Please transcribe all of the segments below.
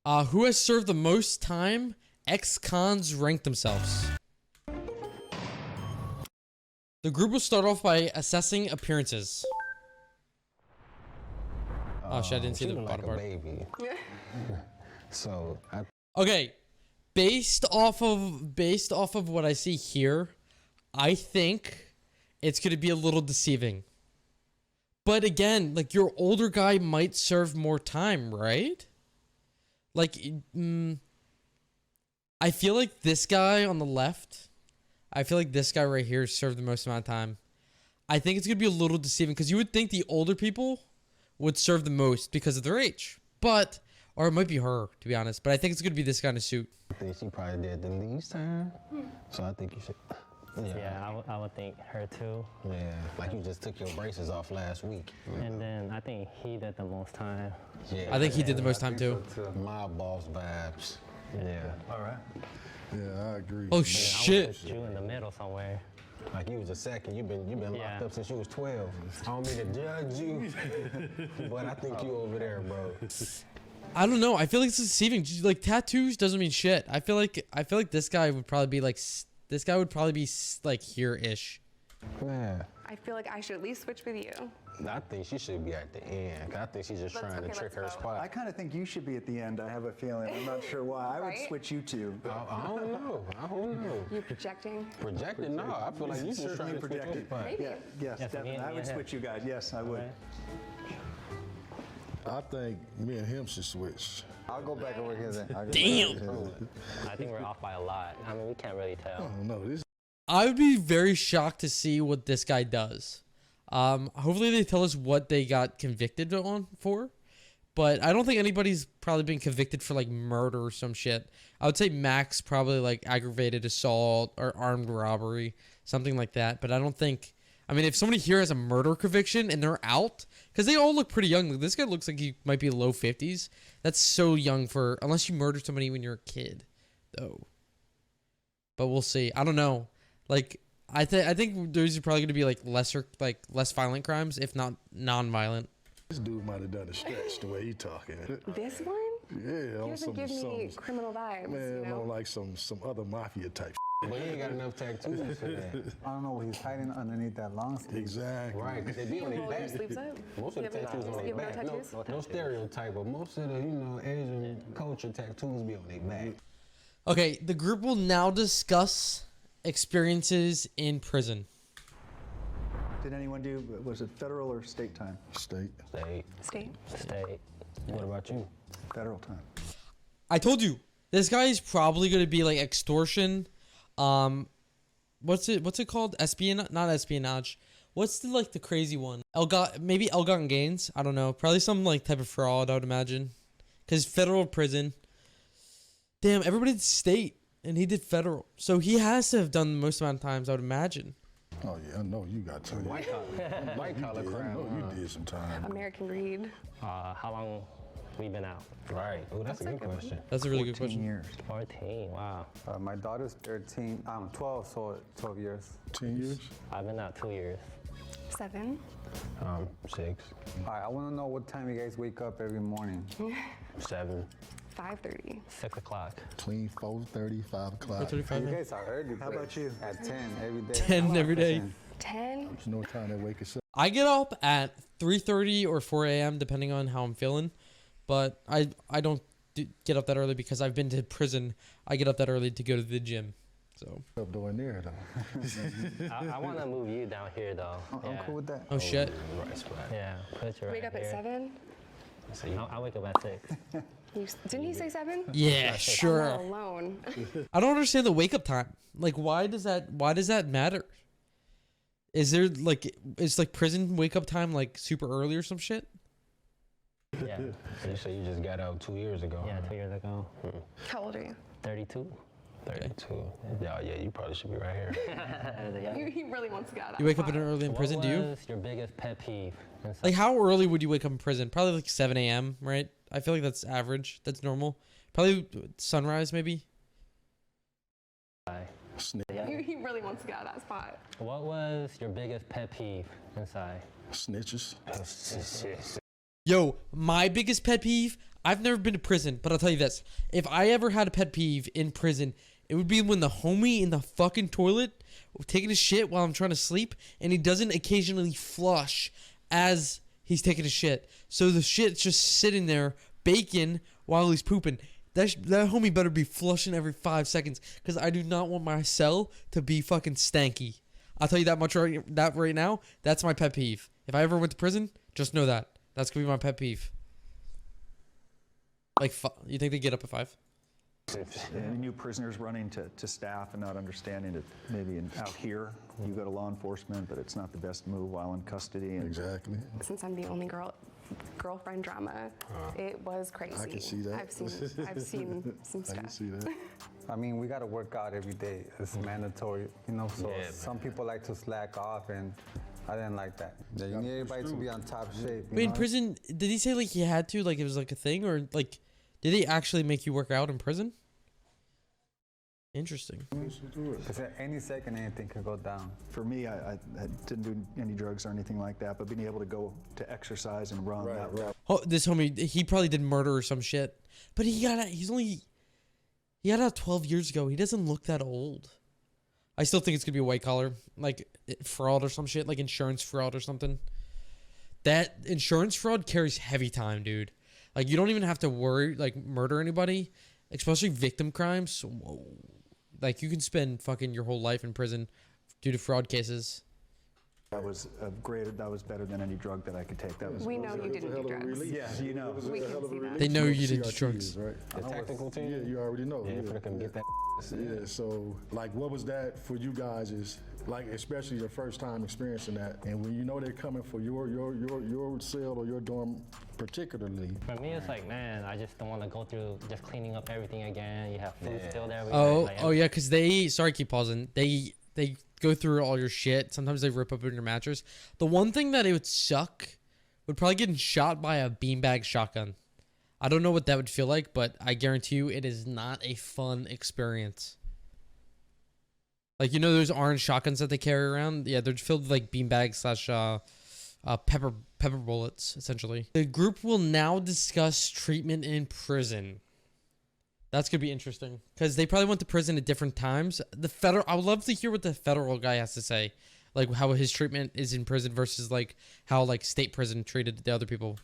Who has served the most time? Ex-cons rank themselves. The group will start off by assessing appearances. Oh shit, I didn't see the bottom part. Baby. So okay, based off of what I see here, I think it's gonna be a little deceiving. But again, like, your older guy might serve more time, right? Like, I feel like this guy on the left, I feel like this guy right here served the most amount of time. I think it's gonna be a little deceiving because you would think the older people would serve the most because of their age, but, or it might be her, to be honest, but I think it's gonna be this guy in a suit. I think she probably did the least time, so I think you should. Yeah, I would think her too. Yeah, like you just took your braces off last week. And then I think he did the most time. Yeah, I think he did the most time too. My boss vibes. Yeah. All right. Yeah, I agree. Oh I shit! would put you in the middle somewhere. Like you was a second. You've been locked up since you was 12. I don't mean to judge you, but I think you over there, bro. I don't know. I feel like it's deceiving. Like, tattoos doesn't mean shit. I feel like this guy would probably be like, this guy would probably be like here-ish. Man. I feel like I should at least switch with you. I think she should be at the end. I think she's just trying to trick her spot. I kind of think you should be at the end. I have a feeling. I'm not sure why. I would switch you two. I don't know. I don't know. You're projecting? Projecting? No, I feel like you just trying to project switch her spot. Maybe. Yeah, yes, definitely. I would switch you guys. Yes, I would. I think me and him should switch. I'll go back over here then. Damn. I think we're off by a lot. I mean, we can't really tell. I don't know. I would be very shocked to see what this guy does. Hopefully they tell us what they got convicted on for, but I don't think anybody's probably been convicted for like murder or some shit. I would say max probably like aggravated assault or armed robbery, something like that. But I don't think, I mean, if somebody here has a murder conviction and they're out, because they all look pretty young. This guy looks like he might be low 50s. That's so young for, unless you murdered somebody when you're a kid, though. But we'll see. I don't know. Like, I think those are probably going to be like less violent crimes, if not non-violent. This dude might have done a stretch the way he talking. This one? Yeah, He doesn't give me criminal vibes, man, you know? on like some other mafia type. But he ain't got enough tattoos for that. I don't know what he's hiding underneath that long sleeve. Exactly. Right, because they be on their back. Sleeves up. Most of the tattoos on their You have back. no tattoos? No stereotype, but most of the, Asian culture tattoos be on their back. Okay, the group will now discuss experiences in prison. Did anyone do, was it federal or state time? State. State. What about you? Federal time. I told you, this guy is probably going to be like extortion. What's it called? Espionage? Not espionage. What's the crazy one? Maybe ill-gotten gains? I don't know. Probably some like type of fraud, I would imagine. Because federal prison. Damn, everybody did state and he did federal. So he has to have done the most amount of times, I would imagine. Oh yeah, I know you got to. White collar crime. I know you did some time. American Greed. How long we been out? Right. Oh, that's a good question. That's a really good 14 question. years. 14, wow. My daughter's 13. I'm 12, so 12 years. 10 years? I've been out 2 years. 7. 6, All right, I want to know what time you guys wake up every morning. 7. 5:30. 6 o'clock. Between 4:30, 5 o'clock. 4:35. You guys are early. How about you? At 10 every day. 10 every day. 10. There's no time to wake us up. I get up at 3:30 or 4 a.m. depending on how I'm feeling. But I don't get up that early because I've been to prison. I get up that early to go to the gym. So. Up doing there though. I want to move you down here though. I'm cool with that. Oh shit. Right spot. Yeah, put you right Wake up at here. 7. I wake up at 6. Didn't he say 7? Yeah, I'm sure. not alone. I don't understand the wake up time. Like, why does that matter? Is there is prison wake up time like super early or some shit? Yeah. You say you just got out 2 years ago. Yeah, 2 years ago. How old are you? 32. 32. Yeah, you probably should be right here. He really wants to get out of that You wake up spot. early in prison, do you? What was your biggest pet peeve? Like, how early would you wake up in prison? Probably like 7 a.m., right? I feel like that's average. That's normal. Probably sunrise, maybe. He really wants to get out of that spot. What was your biggest pet peeve inside? Snitches. Yo, my biggest pet peeve, I've never been to prison, but I'll tell you this. If I ever had a pet peeve in prison, it would be when the homie in the fucking toilet taking a shit while I'm trying to sleep, and he doesn't occasionally flush as he's taking a shit. So the shit's just sitting there, baking, while he's pooping. That homie better be flushing every 5 seconds, because I do not want my cell to be fucking stanky. I'll tell you that much right now. That's my pet peeve. If I ever went to prison, just know that. That's going to be my pet peeve. Like, you think they get up at 5? And new prisoners running to staff and not understanding that maybe out here you go to law enforcement, but it's not the best move while in custody. And Exactly. Since I'm the only girlfriend drama, it was crazy. I can see that. I've seen some I stuff. can see that. I mean, we got to work out every day. It's mandatory, you know. So Yeah, some people like to slack off, and I didn't like that. Yeah, you need everybody to be on top shape. Wait, in prison, did he say like he had to, like it was like a thing, or like did they actually make you work out in prison? Interesting. Because at any second, anything can go down. for me, I didn't do any drugs or anything like that, but being able to go to exercise and run that route. Oh, this homie, he probably did murder or some shit, but he got out 12 years ago. He doesn't look that old. I still think it's gonna be a white collar, like fraud or some shit, like insurance fraud or something. That insurance fraud carries heavy time, dude. Like you don't even have to worry, like murder anybody, especially victim crimes. Whoa. Like you can spend fucking your whole life in prison due to fraud cases. That was that was better than any drug that I could take. That was. We know you didn't do drugs. Yeah, you know. We can see that. They know you did drugs. Right? The tactical team? Yeah, you already know. Yeah, if I can get that. Yeah, so like what was that for you guys is like especially your first time experiencing that, and when you know they're coming for your cell or your dorm particularly. For me, it's like, man, I just don't want to go through just cleaning up everything again. You have food still there. Oh yeah, because sorry, keep pausing. They go through all your shit. Sometimes they rip open your mattress. The one thing that it would suck would probably getting shot by a beanbag shotgun. I don't know what that would feel like, but I guarantee you it is not a fun experience. Like, you know those orange shotguns that they carry around? Yeah, they're filled with like beanbags / pepper bullets, essentially. The group will now discuss treatment in prison. That's gonna be interesting because they probably went to prison at different times. I would love to hear what the federal guy has to say, like how his treatment is in prison versus like how like state prison treated the other people.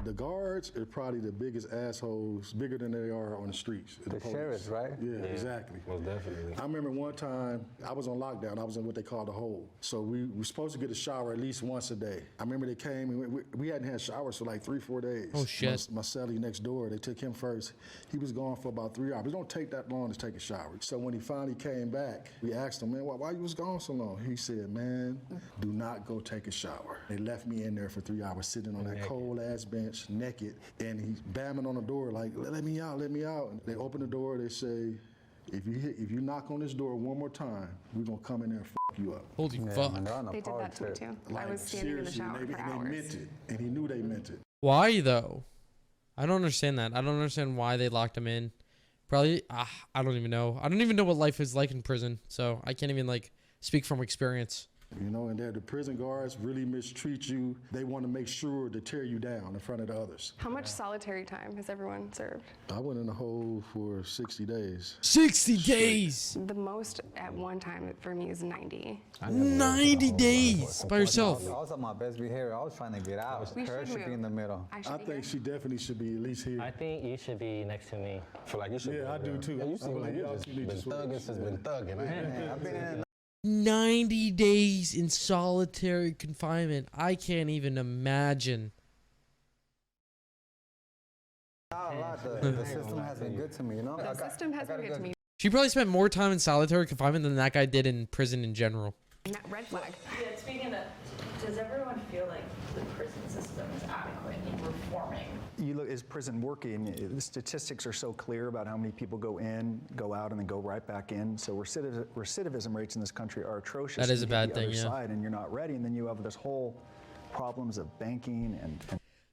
The guards are probably the biggest assholes, bigger than they are on the streets. The sheriffs, right? Yeah, exactly. Most definitely. I remember one time I was on lockdown. I was in what they call the hole. So we were supposed to get a shower at least once a day. I remember they came and we hadn't had showers for like 3-4 days. Oh shit! My cellie next door, they took him first. He was gone for about 3 hours. It don't take that long to take a shower. So when he finally came back, we asked him, man, why you was gone so long? He said, man, do not go take a shower. They left me in there for 3 hours sitting on that cold ass bench, naked, and he's bamming on the door like, let me out, let me out. And they open the door, they say, if you knock on this door one more time, we're gonna come in there and fuck you up. Holy Yeah, fuck! man, they're on a They did power that to me trip. too. I was standing in the shower seriously, for and they hours. meant it, and he knew they meant it. Why though? I don't understand that. I don't understand why they locked him in. Probably, I don't even know. I don't even know what life is like in prison, so I can't even like speak from experience. You know, and the prison guards really mistreat you. They want to make sure to tear you down in front of the others. How much solitary time has everyone served? I went in the hole for 60 days. 60 days. The most at one time for me is 90. 90 days by yourself. I was on my best behavior. I was trying to get out. We Her should should be in the middle. I should I be think here. she definitely should be at least here. I think you should be next to me. I feel like you should. Yeah, I do too. Yeah, you I seem feel like like you y'all just two need been to switch. thugging since been thugging. Yeah, I've been in 90 days in solitary confinement. I can't even imagine. a lot. The system has been good to me, you know? The system has been good to me. She probably spent more time in solitary confinement than that guy did in prison in general. Red flag. Yeah, speaking of, does everyone feel like the prison system is adequate in reforming? You look, is prison working? The statistics are so clear about how many people go in, go out, and then go right back in. So recidivism rates in this country are atrocious. That is a You hit bad the thing, other yeah. side and you're not ready, and then you have this whole problems of banking and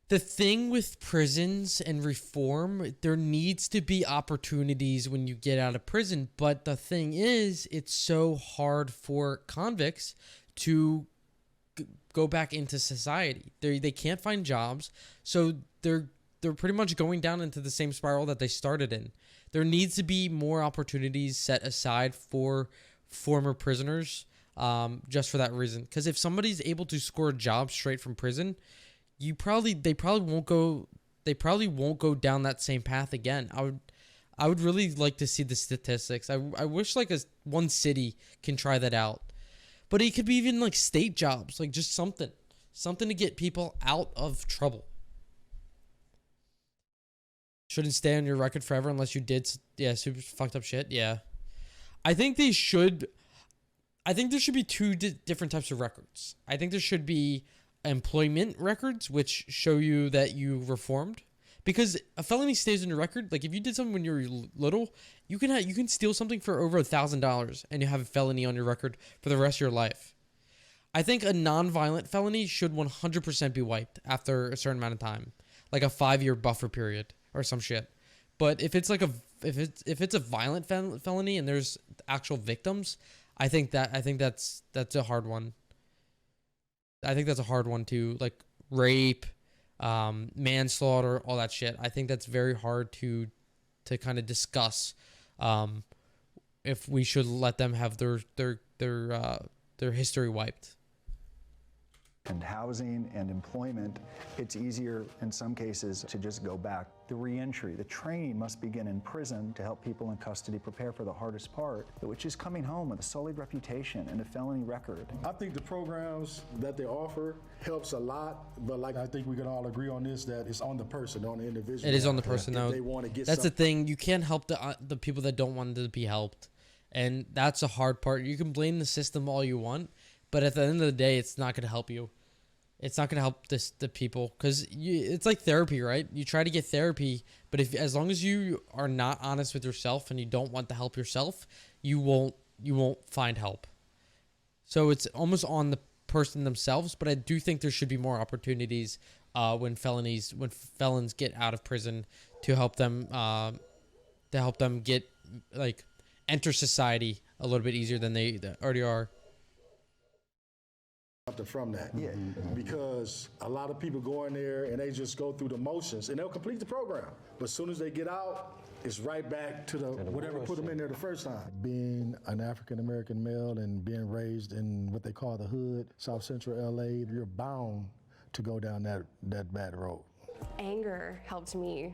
The thing with prisons and reform, there needs to be opportunities when you get out of prison. But the thing is, it's so hard for convicts to go back into society. They can't find jobs, so they're they're pretty much going down into the same spiral that they started in. There needs to be more opportunities set aside for former prisoners, just for that reason. Because if somebody's able to score a job straight from prison, they probably won't go down that same path again. I would really like to see the statistics. I wish like one city can try that out, but it could be even like state jobs, like just something to get people out of trouble. Shouldn't stay on your record forever unless you did, super fucked up shit. Yeah. I think there should be two different types of records. I think there should be employment records, which show you that you reformed. Because a felony stays in your record. Like if you did something when you were little, you can steal something for over $1,000 and you have a felony on your record for the rest of your life. I think a non-violent felony should 100% be wiped after a certain amount of time, like a 5-year buffer period or some shit. But if it's a violent felony and there's actual victims, I think that's a hard one. I think that's a hard one too, like rape, manslaughter, all that shit. I think that's very hard to kind of discuss if we should let them have their history wiped. And housing and employment, it's easier in some cases to just go back. The reentry, the training must begin in prison to help people in custody prepare for the hardest part, which is coming home with a solid reputation and a felony record. I think the programs that they offer helps a lot, but like I think we can all agree on this, that it's on the person, on the individual. It is on the person, If though. they want to get that's the thing. You can't help the people that don't want to be helped, and that's a hard part. You can blame the system all you want, but at the end of the day, it's not going to help you. It's not going to help the people, because it's like therapy, right? You try to get therapy, but as long as you are not honest with yourself and you don't want to help yourself, you won't find help. So it's almost on the person themselves, but I do think there should be more opportunities when felons get out of prison to help them get enter society a little bit easier than they already are. From that, yeah, because a lot of people go in there and they just go through the motions and they'll complete the program, but as soon as they get out, it's right back to the whatever put them in there the first time. Being an African American male and being raised in what they call the hood, South Central LA, you're bound to go down that bad road. Anger helped me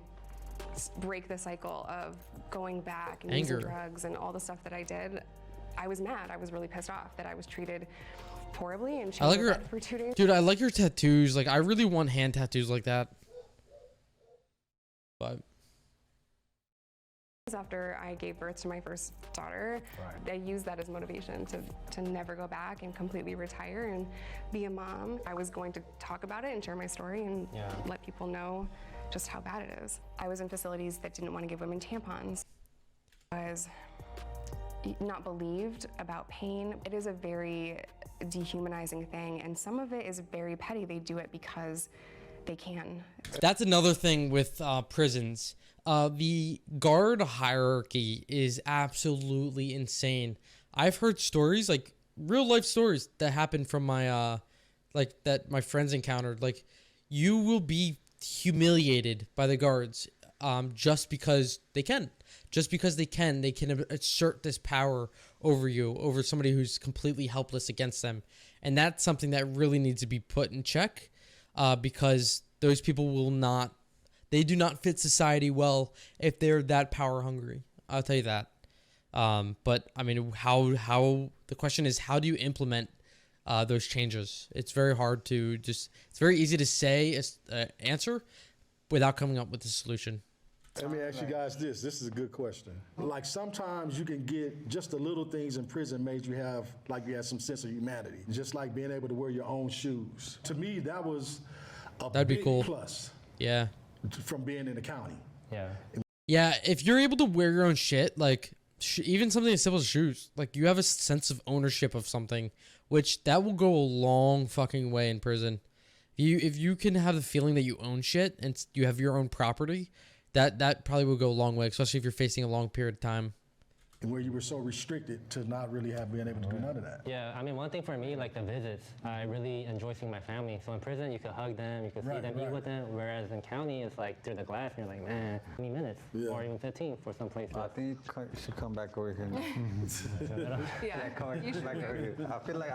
break the cycle of going back and using drugs and all the stuff that I did. I was mad. I was really pissed off that I was treated horribly and I like your, for 2 days. Dude, I like your tattoos. Like, I really want hand tattoos like that. But after I gave birth to my first daughter, I used that as motivation to never go back and completely retire and be a mom. I was going to talk about it and share my story and let people know just how bad it is. I was in facilities that didn't want to give women tampons. I was not believed about pain. It is a very dehumanizing thing, and some of it is very petty. They do it because they can. That's another thing with prisons. The guard hierarchy is absolutely insane. I've heard stories, like real life stories that happened from my that my friends encountered. Like, you will be humiliated by the guards just because they can. Just because they can assert this power over you, over somebody who's completely helpless against them. And that's something that really needs to be put in check, because those people they do not fit society well if they're that power hungry. I'll tell you that. But I mean, the question is, how do you implement those changes? It's very hard to it's very easy to say answer without coming up with a solution. Let me ask you guys this. This is a good question. Like, sometimes you can get just the little things in prison made you have some sense of humanity. Just like being able to wear your own shoes. To me, that was That'd be cool. Plus. Yeah. From being in the county. Yeah. Yeah, if you're able to wear your own shit, like even something as simple as shoes, like you have a sense of ownership of something, which that will go a long fucking way in prison. If you can have the feeling that you own shit and you have your own property, that probably will go a long way, especially if you're facing a long period of time. where you were so restricted to not really been able to do none of that. Yeah, I mean, one thing for me, like the visits, I really enjoy seeing my family. So in prison, you could hug them, you could see them, eat with them. Whereas in county, it's like through the glass, and you're like, man, 20 minutes or even 15 for some places. I think you should come back over here. Yeah. Come back over here. I feel like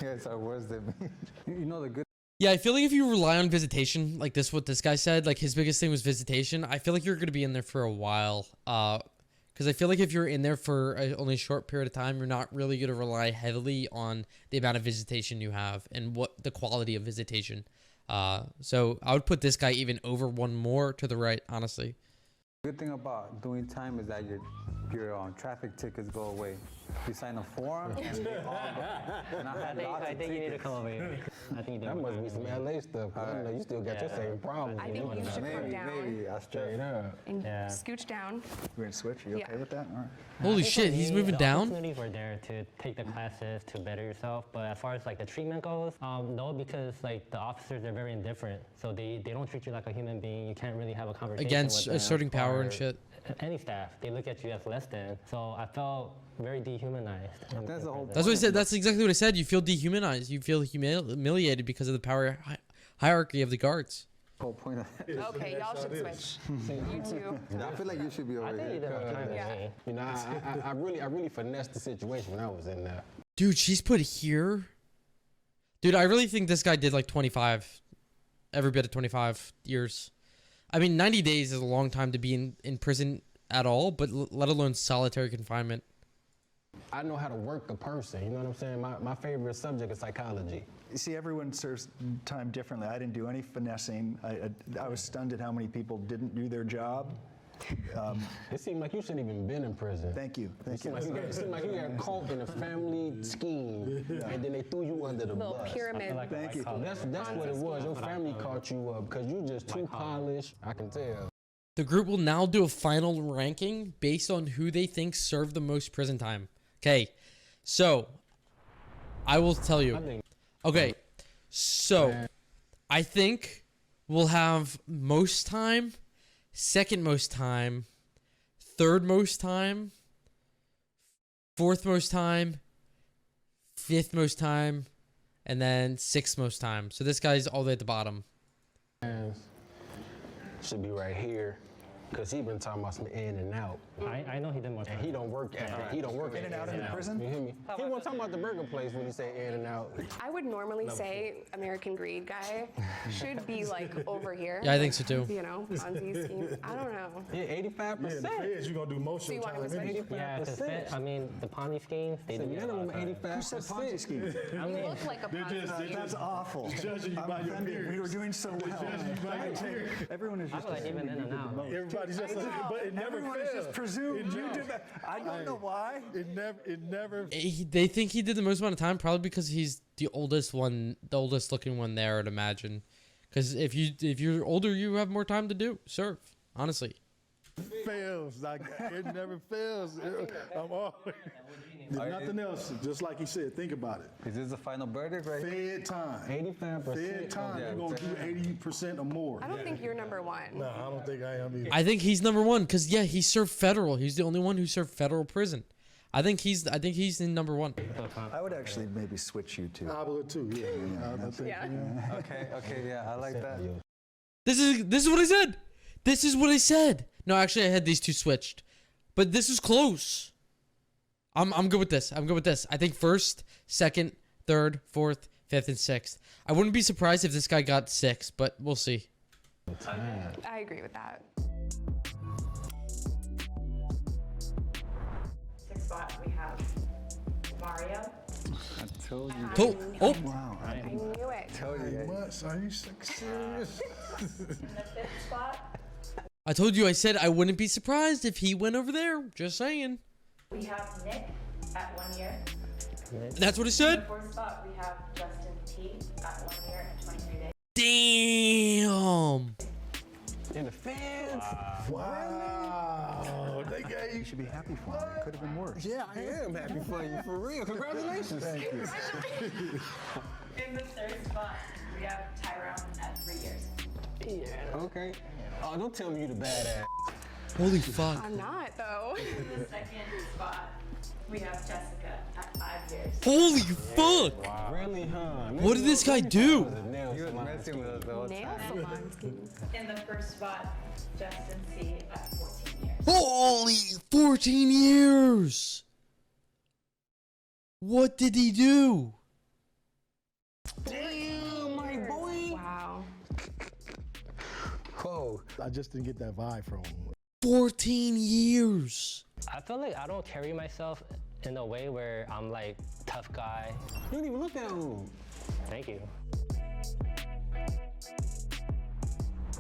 you guys are worse than me. You know the good. Yeah, I feel like if you rely on visitation, like what this guy said, like his biggest thing was visitation, I feel like you're going to be in there for a while. Because I feel like if you're in there for only a short period of time, you're not really going to rely heavily on the amount of visitation you have and what the quality of visitation. So I would put this guy even over one more to the right, honestly. Good thing about doing time is that your traffic tickets go away. You sign a form and they all go. And I think you need to come over here. I think you do. That must be some LA stuff. I know you still got your same problem. I think you should come down Maybe I straight up. and scooch down. We're gonna switch. Are you okay with that? All right. Holy shit, he's moving down? The opportunities were there to take the classes to better yourself, but as far as like the treatment goes, no, because like the officers are very indifferent, so they don't treat you like a human being. You can't really have a conversation Against with them asserting power or and shit. Any staff, they look at you as less than. So I felt very dehumanized. That's the whole. That's what I said. That's exactly what I said. You feel dehumanized. You feel humiliated because of the power hierarchy of the guards. Whole point of it. Okay, y'all should switch. You two. I feel like you should be over I think you did here. more time than Yeah. me. You know, I really finessed the situation when I was in there. Dude, she's put here. Dude, I really think this guy did like 25. Every bit of 25 years. I mean, 90 days is a long time to be in prison at all, but let alone solitary confinement. I know how to work a person. You know what I'm saying? My favorite subject is psychology. You see, everyone serves time differently. I didn't do any finessing. I was stunned at how many people didn't do their job. It seemed like you shouldn't even been in prison. Thank you. It seemed like you got caught in a family scheme, and then they threw you under the Little bus. pyramid. Thank you. That's what it was. Your family caught you up because you just too polished. I can tell. The group will now do a final ranking based on who they think served the most prison time. Okay, so I will tell you. Okay, so I think we'll have most time, second most time, third most time, fourth most time, fifth most time, and then sixth most time. So this guy's all the way at the bottom. Should be right here. Cause he been talking about some in and out. I know he did more time. And he don't work at He don't work In and out in the prison? You hear me? He wasn't talking about the burger place when he say in and out. I would normally say American Greed guy should be like over here. Yeah, I think so too. You know, Ponzi scheme. I don't know. Yeah, 85%. You're gonna do most So you want him to switch? Yeah, because I mean, the Ponzi schemes, they do Minimum 85%. Who said Ponzi scheme? I mean, Look like a Ponzi scheme. That's awful. Judging you I'm by your offended. peers. We were doing so well. Everyone is I just feel like even in and out. Everybody's just, but it never Everyone is fails. just presumed you did that. I don't know why. It never. They think he did the most amount of time, probably because he's the oldest looking one there, I'd imagine. Because if you're older, you have more time to serve. Honestly. Fails. Like it never fails. I'm always. There's nothing else. Just like he said, think about it. Is this the final verdict right here? Fed time. 85%. Fed time. Yeah, You're gonna do 80% or more. I don't think you're number one. No, I don't think I am either. I think he's number one because he served federal. He's the only one who served federal prison. I think he's in number one. I would actually maybe switch you two. I would too. Yeah. I think, Yeah. Okay, yeah, I like that. This is what I said. This is what I said. No, actually, I had these two switched, but this is close. I'm good with this. I think first, second, third, fourth, fifth, and sixth. I wouldn't be surprised if this guy got 6, but we'll see. I agree with that. 6th spot, we have Mario. I told you. Oh, Wow. I knew it. Told you. Months? Are you serious? In the 5th spot, I told you. I said I wouldn't be surprised if he went over there. Just saying. we have Nick at 1 year. That's what I In the said. 4th spot, we have Justin T at 1 year and 23 days. Damn. In the fans. Wow. They You gave. should be happy for him. It could have been worse. Yeah, I am happy for you. For real. Congratulations. Thank you. In the 3rd spot, we have Tyrone at 3 years. Yeah. Okay. Oh, don't tell me you the badass. Holy fuck. I'm not, though. In the second spot, we have Jessica at 5 years. Holy fuck. Really, huh? What did this guy do? He was messing with us the whole Nail time. salon scheme. In the first spot, Justin C. at 14 years. Holy 14 years. What did he do? Damn, my boy. Wow. Whoa. I just didn't get that vibe from him. 14 years. I feel like I don't carry myself in a way where I'm like tough guy. You didn't even look that old. Thank you.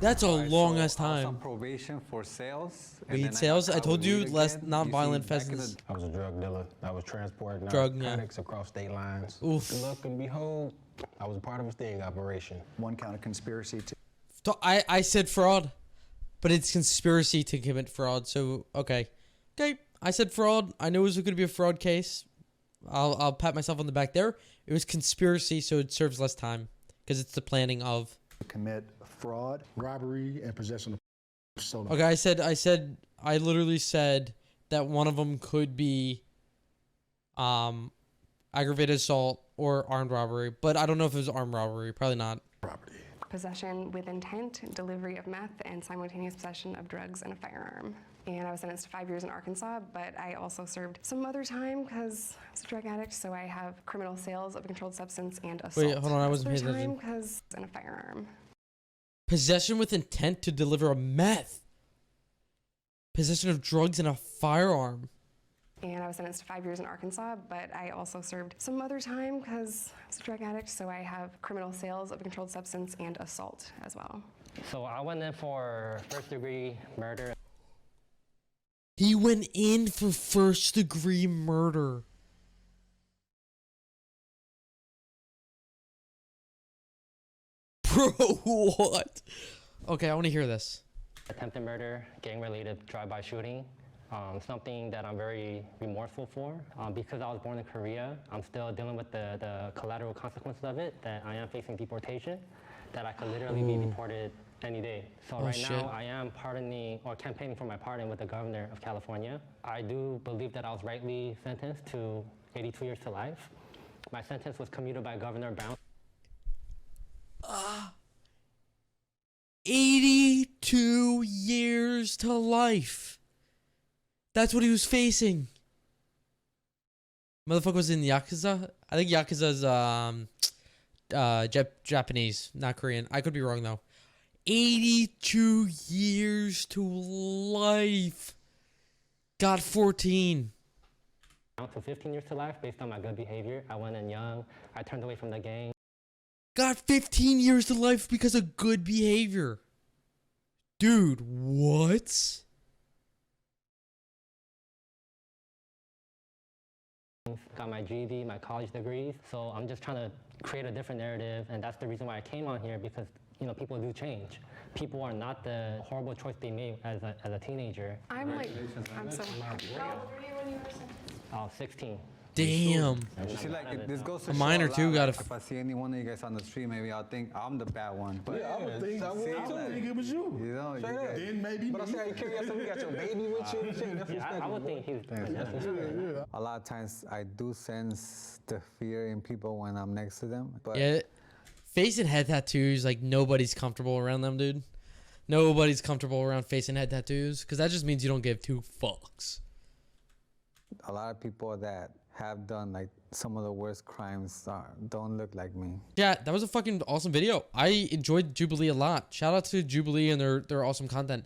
That's a Alright, long so ass I was on time. probation for sales. and Weed then got sales? I caught told with you weed less again. non-violent You see, back in the offenses. I was a drug dealer. I was transporting Drug, yeah. narcotics across state lines. Oof. Look and behold, I was a part of a sting operation. One count of conspiracy to So I said fraud, but it's conspiracy to commit fraud. So, okay. Okay, I said fraud. I knew it was going to be a fraud case. I'll pat myself on the back there. It was conspiracy, so it serves less time because it's the planning of. commit fraud. Robbery and possession of stolen. Okay, I literally said that one of them could be aggravated assault or armed robbery, but I don't know if it was armed robbery. Probably not. Property. Possession with intent, delivery of meth, and simultaneous possession of drugs and a firearm. And I was sentenced to 5 years in Arkansas, but I also served some other time because I was a drug addict, so I have criminal sales of a controlled substance and assault. Wait, hold on, I wasn't Other paying attention. time because and a firearm. Possession with intent to deliver a meth. Possession of drugs and a firearm. And I was sentenced to 5 years in Arkansas, but I also served some other time because I was a drug addict, so I have criminal sales of a controlled substance and assault as well. So I went in for first-degree murder. He went in for first-degree murder. Bro, what? Okay, I want to hear this. Attempted murder, gang-related drive-by shooting. Something that I'm very remorseful for. Because I was born in Korea, I'm still dealing with the collateral consequences of it, that I am facing deportation, that I could literally be deported any day. So right shit. now, I am pardoning or campaigning for my pardon with the governor of California. I do believe that I was rightly sentenced to 82 years to life. My sentence was commuted by Governor Brown. 82 years to life. That's what he was facing. Motherfucker was in Yakuza. I think Yakuza's Japanese, not Korean. I could be wrong though. 82 years to life. Got 14. Down to 15 years to life based on my good behavior. I went in young. I turned away from the gang. Got 15 years to life because of good behavior. Dude, what? Got my GED, my college degrees. So I'm just trying to create a different narrative, and that's the reason why I came on here, because people do change. People are not the horrible choice they made as a teenager. I'm so happy for How you. old were you when you were sentenced? I was 16. Damn. You see, like, this goes to A show minor a lot, too like, gotta if I see any one of you guys on the street, maybe I'll think I'm the bad one. But I would think, I would think it was you. you know, you Straight up. guys- Then maybe But I me. see how you carry yourself. You got your baby with you. Shit, that's Yeah, I would think he's. a lot of times I do sense the fear in people when I'm next to them. But Yeah. Face and head tattoos, like nobody's comfortable around them, dude. Nobody's comfortable around face and head tattoos because that just means you don't give two fucks. a lot of people that have done like some of the worst crimes don't look like me. Yeah, that was a fucking awesome video. I enjoyed Jubilee a lot. Shout out to Jubilee and their awesome content.